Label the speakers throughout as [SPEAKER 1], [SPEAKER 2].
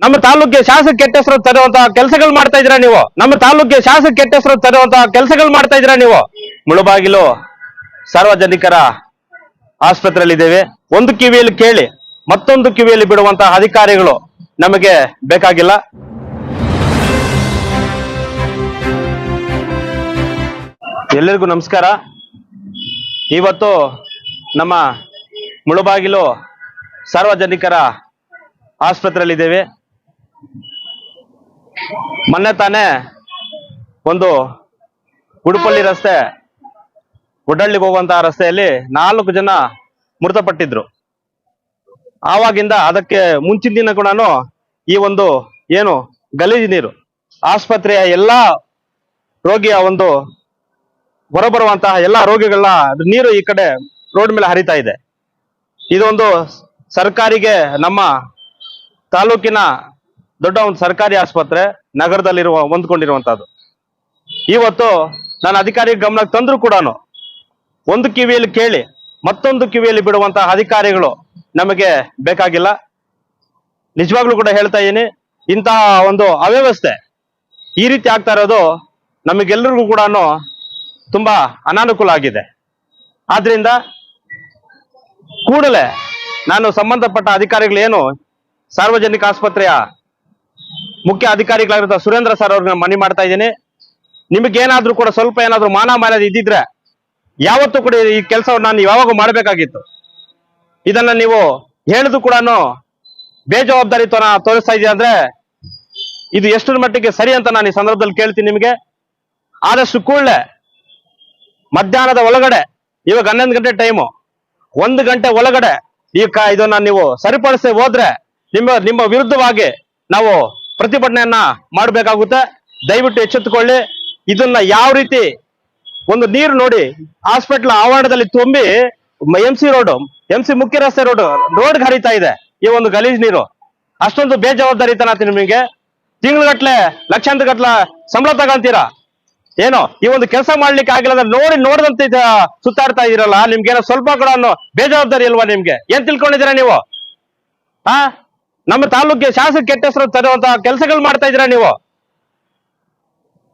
[SPEAKER 1] ನಮ್ಮ ತಾಲೂಕಿಗೆ ಶಾಸಕ ಕೆಟ್ಟ ಹೆಸರು ತರುವಂತಹ ಕೆಲಸಗಳು ಮಾಡ್ತಾ ಇದ್ದೀರಾ ನೀವು. ನಮ್ಮ ತಾಲೂಕಿಗೆ ಶಾಸಕ ಕೆಟ್ಟ ಹೆಸರು ತರುವಂತಹ ಕೆಲಸಗಳು ಮಾಡ್ತಾ ಇದ್ದೀರಾ ನೀವು. ಮುಳಬಾಗಿಲು ಸಾರ್ವಜನಿಕರ ಆಸ್ಪತ್ರೆಯಲ್ಲಿ ಇದ್ದೇವೆ. ಒಂದು ಕಿವಿಯಲ್ಲಿ ಕೇಳಿ ಮತ್ತೊಂದು ಕಿವಿಯಲ್ಲಿ ಬಿಡುವಂತಹ ಅಧಿಕಾರಿಗಳು ನಮಗೆ ಬೇಕಾಗಿಲ್ಲ. ಎಲ್ಲರಿಗೂ ನಮಸ್ಕಾರ. ಇವತ್ತು ನಮ್ಮ ಮುಳಬಾಗಿಲು ಸಾರ್ವಜನಿಕರ ಆಸ್ಪತ್ರೆಯಲ್ಲಿ ಇದ್ದೇವೆ. ಮೊನ್ನೆ ತಾನೇ ಒಂದು ಉಡುಪಲ್ಲಿ ರಸ್ತೆ ಗುಡ್ಡಳ್ಳಿಗೆ ಹೋಗುವಂತಹ ರಸ್ತೆಯಲ್ಲಿ 4 ಜನ ಮೃತಪಟ್ಟಿದ್ರು. ಆವಾಗಿಂದ ಅದಕ್ಕೆ ಮುಂಚಿನ ದಿನ ಕೂಡ ಈ ಒಂದು ಏನು ಗಲೀಜು ನೀರು ಆಸ್ಪತ್ರೆಯ ಎಲ್ಲಾ ರೋಗಿಯ ಒಂದು ಹೊರಬರುವಂತಹ ಎಲ್ಲಾ ರೋಗಿಗಳ ನೀರು ಈ ಕಡೆ ರೋಡ್ ಮೇಲೆ ಹರಿತಾ ಇದೆ. ಇದೊಂದು ಸರ್ಕಾರಿಗೆ ನಮ್ಮ ತಾಲೂಕಿನ ದೊಡ್ಡ ಒಂದು ಸರ್ಕಾರಿ ಆಸ್ಪತ್ರೆ ನಗರದಲ್ಲಿರುವ ಹೊಂದ್ಕೊಂಡಿರುವಂತಹದ್ದು. ಇವತ್ತು ನಾನು ಅಧಿಕಾರಿ ಗಮನಕ್ಕೆ ತಂದ್ರು ಕೂಡ ಒಂದು ಕಿವಿಯಲ್ಲಿ ಕೇಳಿ ಮತ್ತೊಂದು ಕಿವಿಯಲ್ಲಿ ಬಿಡುವಂತಹ ಅಧಿಕಾರಿಗಳು ನಮಗೆ ಬೇಕಾಗಿಲ್ಲ. ನಿಜವಾಗ್ಲೂ ಕೂಡ ಹೇಳ್ತಾ ಇದ್ದೀನಿ, ಇಂತಹ ಒಂದು ಅವ್ಯವಸ್ಥೆ ಈ ರೀತಿ ಆಗ್ತಾ ಇರೋದು ನಮಗೆಲ್ಲರಿಗೂ ಕೂಡ ತುಂಬಾ ಅನಾನುಕೂಲ ಆಗಿದೆ. ಆದ್ರಿಂದ ಕೂಡಲೇ ನಾನು ಸಂಬಂಧಪಟ್ಟ ಅಧಿಕಾರಿಗಳು ಏನು ಸಾರ್ವಜನಿಕ ಆಸ್ಪತ್ರೆಯ ಮುಖ್ಯ ಅಧಿಕಾರಿಗಳಾಗಿರುವ ಸುರೇಂದ್ರ ಸರ್ ಅವ್ರನ್ನ ಮನವಿ ಮಾಡ್ತಾ ಇದ್ದೀನಿ. ನಿಮಗೇನಾದ್ರೂ ಕೂಡ ಸ್ವಲ್ಪ ಏನಾದ್ರೂ ಮಾನ ಇದ್ದಿದ್ರೆ ಯಾವತ್ತೂ ಕೂಡ ಈ ಕೆಲಸವನ್ನು ನಾನು ಯಾವಾಗ ಮಾಡಬೇಕಾಗಿತ್ತು. ಇದನ್ನ ನೀವು ಹೇಳಿದ್ರು ಕೂಡ ಬೇಜವಾಬ್ದಾರಿತನ ತೋರಿಸ್ತಾ ಇದೀಯ ಅಂದ್ರೆ ಇದು ಎಷ್ಟರ ಮಟ್ಟಿಗೆ ಸರಿ ಅಂತ ನಾನು ಈ ಸಂದರ್ಭದಲ್ಲಿ ಕೇಳ್ತೀನಿ. ನಿಮಗೆ ಆದಷ್ಟು ಕೂಡಲೇ ಮಧ್ಯಾಹ್ನದ ಒಳಗಡೆ, ಇವಾಗ 11 ಗಂಟೆ ಟೈಮು, 1 ಗಂಟೆ ಒಳಗಡೆ ಇದನ್ನ ನೀವು ಸರಿಪಡಿಸಿ ಹೋದ್ರೆ ನಿಮ್ಮ ವಿರುದ್ಧವಾಗಿ ನಾವು ಪ್ರತಿಭಟನೆಯನ್ನ ಮಾಡಬೇಕಾಗುತ್ತೆ. ದಯವಿಟ್ಟು ಎಚ್ಚೆತ್ತುಕೊಳ್ಳಿ. ಇದನ್ನ ಯಾವ ರೀತಿ ಒಂದು ನೀರು ನೋಡಿ ಹಾಸ್ಪಿಟಲ್ ಆವರಣದಲ್ಲಿ ತುಂಬಿ ಎಂಸಿ ಮುಖ್ಯ ರಸ್ತೆ ರೋಡ್ಗೆ ಹರಿತಾ ಇದೆ ಈ ಒಂದು ಗಲೀಜ್ ನೀರು. ಅಷ್ಟೊಂದು ಬೇಜವಾಬ್ದಾರಿತನ ನಿಮಗೆ. ತಿಂಗಳಗಟ್ಲೆ ಲಕ್ಷಾಂತರ ಗಟ್ಲೆ ಸಂಬಳ ತಗೊಂತೀರಾ. ಏನೋ ಈ ಒಂದು ಕೆಲಸ ಮಾಡ್ಲಿಕ್ಕೆ ಆಗಿಲ್ಲ ನೋಡಿದಂತೆ ಸುತ್ತಾಡ್ತಾ ಇದೀರಲ್ಲ, ನಿಮ್ಗೇನೋ ಸ್ವಲ್ಪ ಕೂಡ ಬೇಜವಾಬ್ದಾರಿ ಇಲ್ವಾ ನಿಮ್ಗೆ? ಏನ್ ತಿಳ್ಕೊಂಡಿದ್ದೀರಾ ನೀವು? ನಮ್ಮ ತಾಲೂಕಿಗೆ ಶಾಸಕ ಕೆಟ್ಟ ಹೆಸರು ತರುವಂತಹ ಕೆಲಸಗಳು ಮಾಡ್ತಾ ಇದ್ದೀರಾ ನೀವು.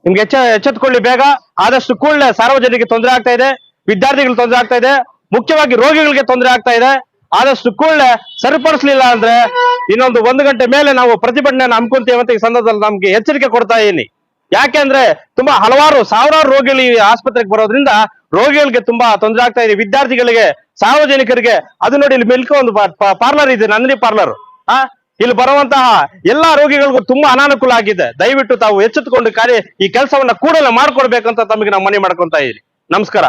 [SPEAKER 1] ನಿಮ್ಗೆ ಎಚ್ಚೆತ್ಕೊಳ್ಳಿ ಬೇಗ. ಆದಷ್ಟು ಕೂಡಲೇ ಸಾರ್ವಜನಿಕರಿಗೆ ತೊಂದರೆ ಆಗ್ತಾ ಇದೆ, ವಿದ್ಯಾರ್ಥಿಗಳಿಗೆ ತೊಂದರೆ ಆಗ್ತಾ ಇದೆ, ಮುಖ್ಯವಾಗಿ ರೋಗಿಗಳಿಗೆ ತೊಂದರೆ ಆಗ್ತಾ ಇದೆ. ಆದಷ್ಟು ಕೂಡಲೇ ಸರಿಪಡಿಸಲಿಲ್ಲ ಅಂದ್ರೆ ಇನ್ನೊಂದು 1 ಗಂಟೆ ಮೇಲೆ ನಾವು ಪ್ರತಿಭಟನೆಯನ್ನು ಹಮ್ಮಿಕೊಂತೀವಿ ಅಂತ ಈ ಸಂದರ್ಭದಲ್ಲಿ ನಮ್ಗೆ ಎಚ್ಚರಿಕೆ ಕೊಡ್ತಾ ಇದೀನಿ. ಯಾಕೆಂದ್ರೆ ತುಂಬಾ ಸಾವಿರಾರು ರೋಗಿಗಳು ಈ ಆಸ್ಪತ್ರೆಗೆ ಬರೋದ್ರಿಂದ ರೋಗಿಗಳಿಗೆ ತುಂಬಾ ತೊಂದರೆ ಆಗ್ತಾ ಇದೆ, ವಿದ್ಯಾರ್ಥಿಗಳಿಗೆ, ಸಾರ್ವಜನಿಕರಿಗೆ. ಅದು ನೋಡಿ, ಇಲ್ಲಿ ಮಿಲ್ಕ್ ಒಂದು ಪಾರ್ಲರ್ ಇದೆ, ನಂದಿನಿ ಪಾರ್ಲರ್. ಇಲ್ಲಿ ಬರುವಂತಹ ಎಲ್ಲಾ ರೋಗಿಗಳಿಗೂ ತುಂಬಾ ಅನಾನುಕೂಲ ಆಗಿದೆ. ದಯವಿಟ್ಟು ತಾವು ಎಚ್ಚೆತ್ತುಕೊಂಡು ಈ ಕೆಲಸವನ್ನ ಕೂಡಲೇ ಮಾಡ್ಕೊಡ್ಬೇಕಂತ ತಮಗೆ ನಾವು ಮನವಿ ಮಾಡ್ಕೊಂತ ಇದ್ದೀವಿ. ನಮಸ್ಕಾರ.